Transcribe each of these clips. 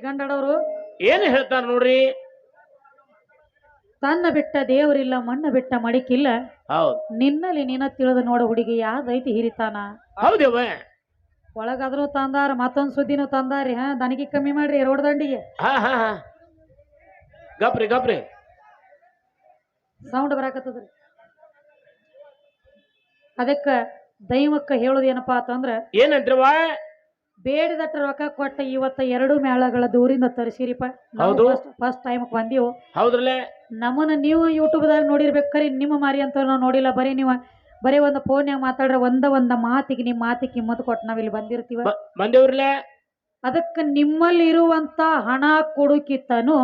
ಗಂಡಡವರು ಏನ್ ಹೇಳ್ತಾರ ನೋಡ್ರಿ. ತನ್ನ ಬಿಟ್ಟ ದೇವರಿಲ್ಲ, ಮಣ್ಣ ಬಿಟ್ಟ ಮಡಿಕಿಲ್ಲ. ಹೌದ್ ನಿನ್ನಲ್ಲಿ ನೀನ ತಿಳಿದು ನೋಡು ಹುಡುಗಿ ಯಾವ್ದೈತಿ ಹಿರಿತಾನ. ಹೌದೇವ. ಒಳಗಾದ್ರೂ ತಂದಾರ, ಮತ್ತೊಂದ್ ಸುದ್ದಿನೂ ತಂದಾರಿ. ದನಿಗೆ ಕಮ್ಮಿ ಮಾಡ್ರಿ ರೋಡ್ ದಂಡಿಗೆ. ಹಾ ಹಾ ಹಾ ಗಪ್ರಿ ಗಪ್ರಿ ಸೌಂಡ್ ಬರಾಕತ್ತದ್ರಿ. ಅದಕ್ಕ ದೈವಕ್ಕ ಹೇಳುದೇನಪ್ಪಾ ಅಂತಂದ್ರ, ಏನಂತ್ರವ? ಬೇಡಿದಟ್ಟ ರೊಕ್ಕ ಕೊಟ್ಟ ಇವತ್ತ 2 ಮೇಳಗಳ ದೂರಿಂದ ತರಿಸಿರಿಪ. ಹೌದು. ಫಸ್ಟ್ ಟೈಮ್ ಬಂದೀವು. ಹೌದ್ರಲ್ಲ. ನಮ್ಮನ್ನ ನೀವು ಯೂಟ್ಯೂಬ್ದಾಗ ನೋಡಿರ್ಬೇಕ್ರಿ. ನಿಮ್ಮ ಮಾರಿ ಅಂತ ನಾವು ನೋಡಿಲ್ಲ. ಬರೀ ಒಂದು ಫೋನ್ಯಾಗ ಮಾತಾಡ್ರ ಒಂದ ಮಾತಿಗೆ ನಿಮ್ಮ ಮಾತಿಗೆ ಕಿಮ್ಮತ್ ಕೊಟ್ಟು ನಾವಿಲ್ಲಿ ಬಂದಿರ್ತೀವ. ಬಂದೇವ್ರಲ್ಲ. ಅದಕ್ಕ ನಿಮ್ಮಲ್ಲಿ ಇರುವಂತ ಹಣ ಕೊಡುಕಿತ್ತನು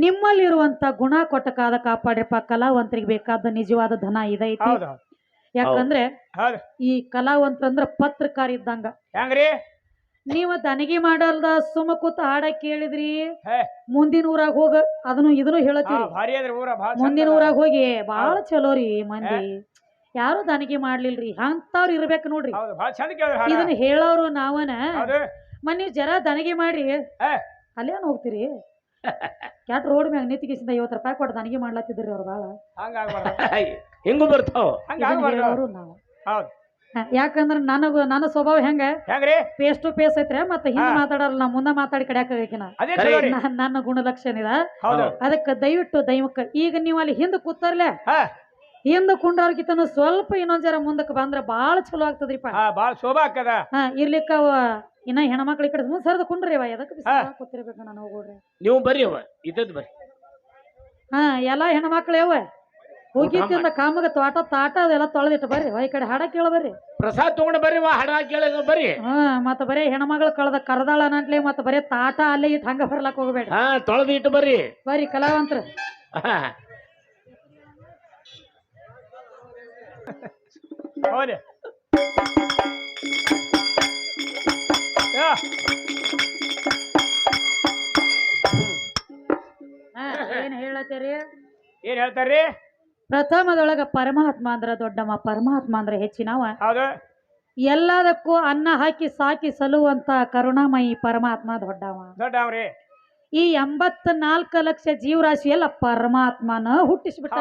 ನಿಮ್ಮಲ್ಲಿ ಇರುವಂತ ಗುಣ ಕೊಟ್ಟಕಾದ ಕಾಪಾಡ್ರಿಪ್ಪ. ಕಲಾವಂತರಿಗೆ ಬೇಕಾದ ನಿಜವಾದ ಧನ ಇದೈತಿ. ಯಾಕಂದ್ರೆ ಈ ಕಲಾವಂತರಂದ್ರ ಪತ್ರಕಾರ ಇದ್ದಂಗ. ಹೆಂಗ್ರಿ? ನೀವ ದನಗಿ ಮಾಡಲ್ದ ಸುಮ್ಮ ಕೂತ ಹಾಡ ಕೇಳಿದ್ರಿ, ಮುಂದಿನ ಊರಾಗ ಹೋಗ ಅದನ್ನು ಇದನ್ನು ಹೇಳತ್ತೀರಿ. ಮುಂದಿನ ಊರಾಗ ಹೋಗಿ ಬಾಳ ಚಲೋ ರೀ ಮಂದಿ, ಯಾರು ದನಗಿ ಮಾಡ್ಲಿಲ್ರಿ ಅಂತವ್ರು ಇರ್ಬೇಕು ನೋಡ್ರಿ. ಇದನ್ನ ಹೇಳೋರು ನಾವನ ಮನಿ ಜರ ದನಗಿ ಮಾಡ್ರಿ ಅಲ್ಲೇನ್ ಹೋಗ್ತೀರಿ? ಕ್ಯಾಟ್ ರೋಡ್ ಮ್ಯಾಗ ನಿಂತಿಗಿಸಿಂದ 50 ರೂಪಾಯಿ ಕೊಟ್ಟು ದನಗಿ ಮಾಡ್ಲತ್ತಿದ್ರಿ ಅವ್ರು. ಬಾಳ ಹಿಂಗು ಬರ್ತಾವ ನಾವು. ಯಾಕಂದ್ರ ನನ್ನ ಸ್ವಭಾವ ಹೆಂಗ್ರಿ? ಫೇಸ್ ಟು ಫೇಸ್ ಐತ್ರಿ. ಮತ್ತೆ ಹಿಂದ್ ಮಾತಾಡಲ್ಲ, ನಾ ಮುಂದ ಮಾತಾಡಿ ಕಡ್ಯಾಕಿನ ನನ್ನ ಗುಣಲಕ್ಷಣ ಇದ. ಅದಕ್ಕ ದಯವಿಟ್ಟು ದೈವಕ್ಕ ಈಗ ನೀವು ಅಲ್ಲಿ ಹಿಂದ್ ಕೂತಾರ್ಲೆ, ಹಿಂದ ಕುಂಡ್ರವ್ರಗಿತನು ಸ್ವಲ್ಪ ಇನ್ನೊಂದ್ ಜರ ಮುಂದಕ್ಕೆ ಬಂದ್ರ ಬಾಳ ಚಲೋ ಆಗ್ತದ್ರಿಪ್ಪ. ಬಾಳ ಶೋಭಾ ಆಗ್ತದ. ಇರ್ಲಿಕ್ಕ ಇನ್ನ ಹೆಣ್ಮಕ್ಳ ಕಡೆ ಮುಂದ್ ಸರ್ದ ಕುಂಡ್ರಿ ಎದಕ್ಕೆ ಕೂತಿರ್ಬೇಕ ನಾನು ಹೋಗ್ರಿ. ನೀವು ಬರ್ರಿ ಅವ ಇದ್ದದ್ ಬರ್ರಿ. ಎಲ್ಲಾ ಹೆಣ್ಮಕ್ಳು ಯಾವ ಹೋಗಿತ್ತಿಂದ ಕಾಮಗ ತಾಟ ಅದೆಲ್ಲ ತೊಳೆದಿಟ್ಟು ಬರ್ರಿ. ಈ ಕಡೆ ಹಾಡ ಕೇಳ ಬರ್ರಿ. ಪ್ರಸಾದ್ ತಗೊಂಡ್ ಬರ್ರಿ, ಹಾಡ ಕೇಳ ಬರ್ರಿ. ಮತ್ತ ಬರೇ ಹೆಣ್ಮಗಳು ಕರ್ದಾಳ ಅನ್ನಟ್ಲಿ ಮತ್ತ ಬರೇ ತಾಟ ಅಲ್ಲೇ ಇಟ್ಟು ಹಂಗ ಬರ್ಲಾಕ್ ಹೋಗ್ಬೇಡ. ತೊಳೆದಿಟ್ಟು ಬರ್ರಿ. ಬರ್ರಿ ಕಲಾವಂತರ. ಏನ್ ಹೇಳ್ತಾರ್ರಿ? ಪ್ರಥಮದೊಳಗ ಪರಮಾತ್ಮ ಅಂದ್ರ ದೊಡ್ಡಮ್ಮ, ಪರಮಾತ್ಮ ಅಂದ್ರ ಹೆಚ್ಚಿನವ. ಎಲ್ಲದಕ್ಕೂ ಅನ್ನ ಹಾಕಿ ಸಾಕಿ ಸಲುವಂತ ಕರುಣಾಮಯಿ ಪರಮಾತ್ಮ ದೊಡ್ಡವ. ಈ 84 ಲಕ್ಷ ಜೀವರಾಶಿ ಎಲ್ಲ ಪರಮಾತ್ಮನ ಹುಟ್ಟಿಸ್ಬಿಟ್ಟ.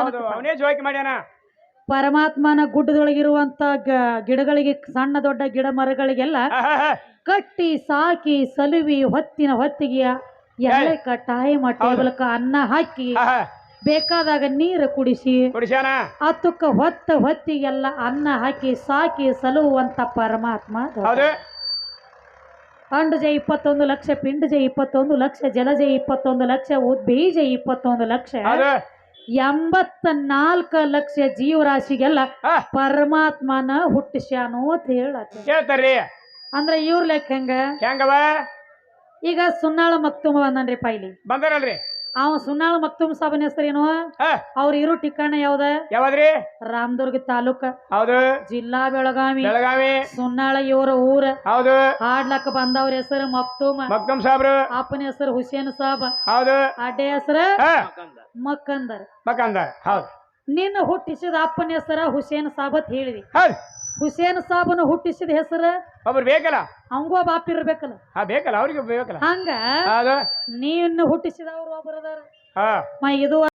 ಪರಮಾತ್ಮನ ಗುಡ್ಡದೊಳಗಿರುವಂತ ಗಿಡಗಳಿಗೆ, ಸಣ್ಣ ದೊಡ್ಡ ಗಿಡ ಮರಗಳಿಗೆಲ್ಲ ಕಟ್ಟಿ ಸಾಕಿ ಸಲುವಿ ಹೊತ್ತಿಗೆ ಎಲೆ ಟೈಮ್ ಟೇಬಲ್ಕ ಅನ್ನ ಹಾಕಿ ಬೇಕಾದಾಗ ನೀರು ಕುಡಿಸಿ ಹತ್ತಕ್ಕ ಹೊತ್ತಿಗೆಲ್ಲ ಅನ್ನ ಹಾಕಿ ಸಾಕಿ ಸಲುವಂತ ಪರಮಾತ್ಮ. ಅಂಡಜ 21 ಲಕ್ಷ, ಪಿಂಡಜ 21 ಲಕ್ಷ, ಜಲಜ 21 ಲಕ್ಷ, ಬೀಜ 21 ಲಕ್ಷ, 84 ಲಕ್ಷ ಜೀವರಾಶಿಗೆಲ್ಲ ಪರಮಾತ್ಮನ ಹುಟ್ಟಿಸ್ಯಾನು ಅಂತ ಹೇಳ್ತಾರೆ. ಅಂದ್ರ ಇವ್ರ ಲೆಕ್ಕ ಹೆಂಗವ? ಈಗ ಸುನ್ನಾಳ ಮಕ್ತುಮ ಬಂದನ್ರಿ ಪೈಲಿ ಬಂದಾರಲ್ರಿ. ಅವ ಸುನ್ನಾಳ ಮಕ್ತುಮ್ ಸಾಬನ್ ಹೆಸರೇನು? ಅವ್ರ ಇರೋ ಠಿಕಾಣ ಯಾವ್ದ್ರಿ? ರಾಮದುರ್ಗ ತಾಲೂಕ, ಜಿಲ್ಲಾ ಬೆಳಗಾವಿ. ಸುನ್ನಾಳ ಇವರ ಊರ. ಹಾಡ್ಲಕ್ಕ ಬಂದವ್ರ ಹೆಸರು ಮಕ್ತುಮ್ ಸಾಬ್ರು. ಅಪ್ಪನ ಹೆಸರು ಹುಸೇನ್ ಸಾಬ್. ಅಡ್ಡೆ ಹೆಸರು ಮಕ್ಕಂದರ್. ನಿನ್ನ ಹುಟ್ಟಿಸಿದ ಅಪ್ಪನ ಹೆಸರ ಹುಸೇನ್ ಸಾಬ್ ಅಂತ ಹೇಳಿದಿ. ಹುಸೇನ್ ಸಾಬನ ಹುಟ್ಟಿಸಿದ ಹೆಸರು ಒಬ್ರು ಬೇಕಲ್ಲ, ಅವಂಗೂ ಬಾಪ್ ಇರ್ಬೇಕಲ್ಲ. ಬೇಕಲ್ಲ, ಅವ್ರಿಗೆ ಬೇಕಲ್ಲ. ಹಂಗ ನೀನು ಹುಟ್ಟಿಸಿದವ್ರು ಒಬ್ಬರದಾರ. ಇದು